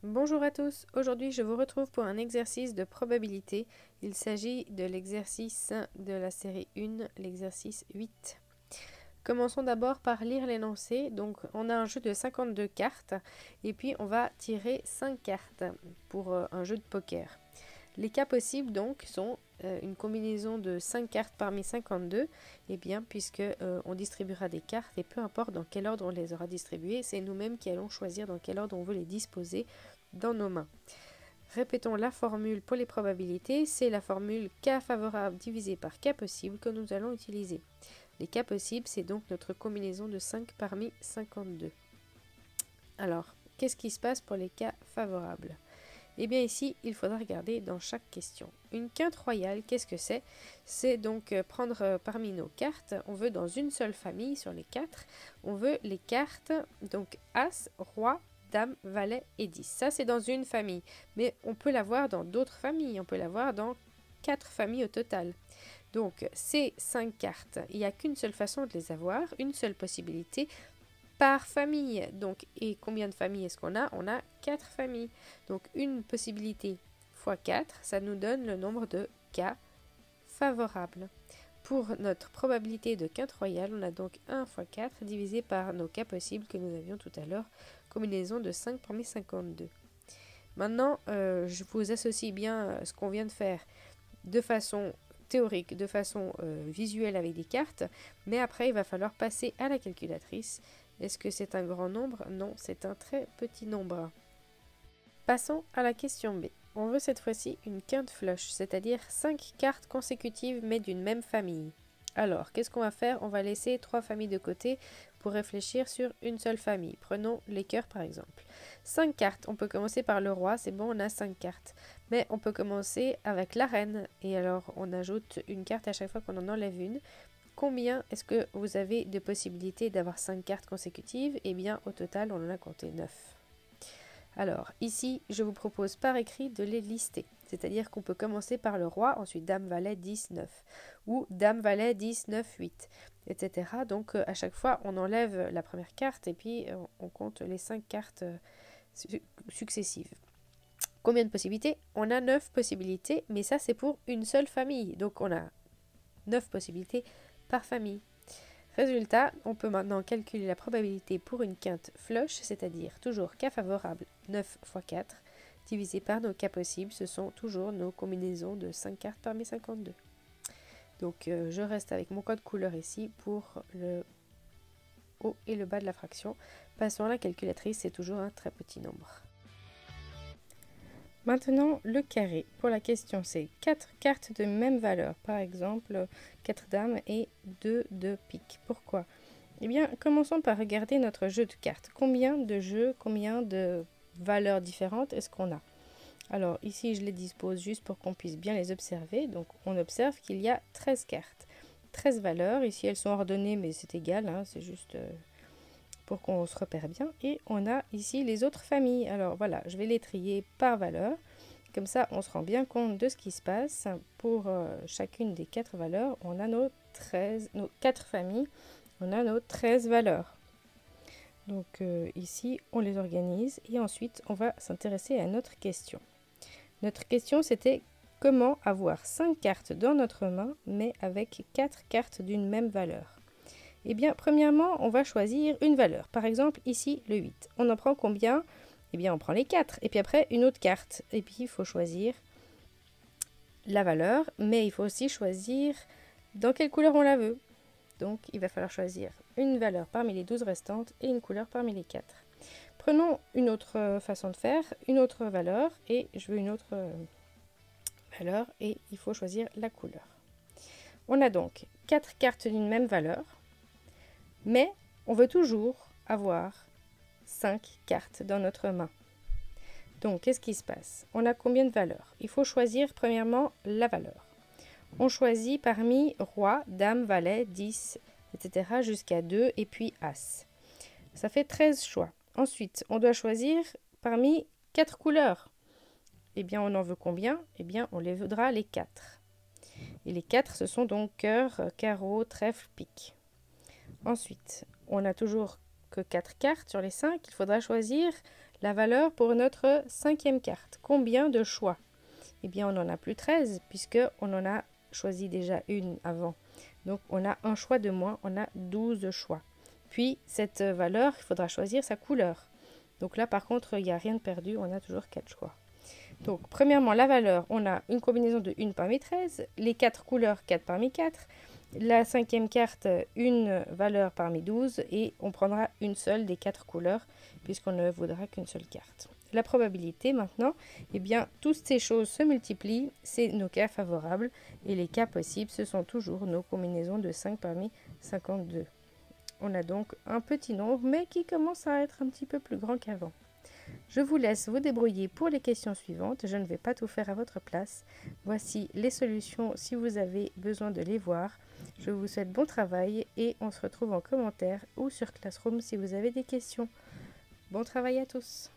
Bonjour à tous, aujourd'hui je vous retrouve pour un exercice de probabilité. Il s'agit de l'exercice de la série 1, l'exercice 8. Commençons d'abord par lire l'énoncé. Donc on a un jeu de 52 cartes et puis on va tirer 5 cartes pour un jeu de poker. Les cas possibles donc sont une combinaison de 5 cartes parmi 52, et bien puisque on distribuera des cartes et peu importe dans quel ordre on les aura distribuées, c'est nous-mêmes qui allons choisir dans quel ordre on veut les disposer dans nos mains. Répétons la formule pour les probabilités, c'est la formule K favorable divisé par K possible que nous allons utiliser. Les cas possibles, c'est donc notre combinaison de 5 parmi 52. Alors, qu'est-ce qui se passe pour les cas favorables ? Eh bien ici, il faudra regarder dans chaque question. Une quinte royale, qu'est-ce que c'est ? C'est donc prendre parmi nos cartes, on veut dans une seule famille sur les 4, on veut les cartes, donc As, Roi, Dame, Valet et 10. Ça c'est dans une famille, mais on peut l'avoir dans d'autres familles, on peut l'avoir dans 4 familles au total. Donc ces 5 cartes, il n'y a qu'une seule façon de les avoir, une seule possibilité, par famille. Donc, et combien de familles est-ce qu'on a ? On a 4 familles. Donc, une possibilité fois 4, ça nous donne le nombre de cas favorables. Pour notre probabilité de quinte royale, on a donc 1 fois 4 divisé par nos cas possibles que nous avions tout à l'heure, combinaison de 5 parmi 52. Maintenant, je vous associe bien ce qu'on vient de faire de façon théorique, de façon visuelle avec des cartes, mais après, il va falloir passer à la calculatrice. Est-ce que c'est un grand nombre? Non, c'est un très petit nombre. Passons à la question B. On veut cette fois-ci une quinte flush, c'est-à-dire 5 cartes consécutives mais d'une même famille. Alors, qu'est-ce qu'on va faire? On va laisser 3 familles de côté pour réfléchir sur une seule famille. Prenons les cœurs par exemple. 5 cartes, on peut commencer par le roi, c'est bon, on a 5 cartes. Mais on peut commencer avec la reine, et alors on ajoute une carte à chaque fois qu'on en enlève une. Combien est-ce que vous avez de possibilités d'avoir 5 cartes consécutives? Eh bien, au total, on en a compté 9. Alors, ici, je vous propose par écrit de les lister. C'est-à-dire qu'on peut commencer par le roi, ensuite dame, valet, 10, 9. Ou dame, valet, 10, 9, 8, etc. Donc, à chaque fois, on enlève la première carte et puis on compte les 5 cartes successives. Combien de possibilités? On a 9 possibilités, mais ça, c'est pour une seule famille. Donc, on a 9 possibilités par famille. Résultat, on peut maintenant calculer la probabilité pour une quinte flush, c'est-à-dire toujours cas favorable 9 fois 4, divisé par nos cas possibles, ce sont toujours nos combinaisons de 5 cartes parmi 52. Donc je reste avec mon code couleur ici pour le haut et le bas de la fraction. Passons à la calculatrice, c'est toujours un très petit nombre. Maintenant, le carré. Pour la question, c'est 4 cartes de même valeur. Par exemple, 4 dames et 2 de pique. Pourquoi? Eh bien, commençons par regarder notre jeu de cartes. Combien de jeux, combien de valeurs différentes est-ce qu'on a? Alors, ici, je les dispose juste pour qu'on puisse bien les observer. Donc, on observe qu'il y a 13 cartes. 13 valeurs. Ici, elles sont ordonnées, mais c'est égal. Hein, c'est juste pour qu'on se repère bien. Et on a ici les autres familles. Alors voilà, je vais les trier par valeur. Comme ça, on se rend bien compte de ce qui se passe. Pour chacune des 4 valeurs, on a nos 4 familles. On a nos 13 valeurs. Donc ici, on les organise. Et ensuite, on va s'intéresser à notre question. Notre question, c'était comment avoir 5 cartes dans notre main, mais avec 4 cartes d'une même valeur. Eh bien, premièrement, on va choisir une valeur. Par exemple, ici, le 8. On en prend combien? Eh bien, on prend les 4. Et puis après, une autre carte. Et puis, il faut choisir la valeur. Mais il faut aussi choisir dans quelle couleur on la veut. Donc, il va falloir choisir une valeur parmi les 12 restantes et une couleur parmi les 4. Prenons une autre façon de faire, une autre valeur. Et je veux une autre valeur. Et il faut choisir la couleur. On a donc 4 cartes d'une même valeur. Mais on veut toujours avoir 5 cartes dans notre main. Donc, qu'est-ce qui se passe? On a combien de valeurs? Il faut choisir premièrement la valeur. On choisit parmi roi, dame, valet, 10, etc. jusqu'à 2 et puis as. Ça fait 13 choix. Ensuite, on doit choisir parmi 4 couleurs. Eh bien, on en veut combien? Eh bien, on les voudra les 4. Et les 4, ce sont donc cœur, carreau, trèfle, pique. Ensuite, on n'a toujours que 4 cartes sur les 5. Il faudra choisir la valeur pour notre 5e carte. Combien de choix? Eh bien, on n'en a plus 13 puisqu'on en a choisi déjà une avant. Donc, on a un choix de moins, on a 12 choix. Puis, cette valeur, il faudra choisir sa couleur. Donc là, par contre, il n'y a rien de perdu, on a toujours 4 choix. Donc, premièrement, la valeur, on a une combinaison de 1 parmi 13, les 4 couleurs, 4 parmi 4, la 5e carte, une valeur parmi 12, et on prendra une seule des 4 couleurs, puisqu'on ne voudra qu'une seule carte. La probabilité, maintenant, eh bien, toutes ces choses se multiplient, c'est nos cas favorables, et les cas possibles, ce sont toujours nos combinaisons de 5 parmi 52. On a donc un petit nombre, mais qui commence à être un petit peu plus grand qu'avant. Je vous laisse vous débrouiller pour les questions suivantes. Je ne vais pas tout faire à votre place. Voici les solutions si vous avez besoin de les voir. Je vous souhaite bon travail et on se retrouve en commentaire ou sur Classroom si vous avez des questions. Bon travail à tous!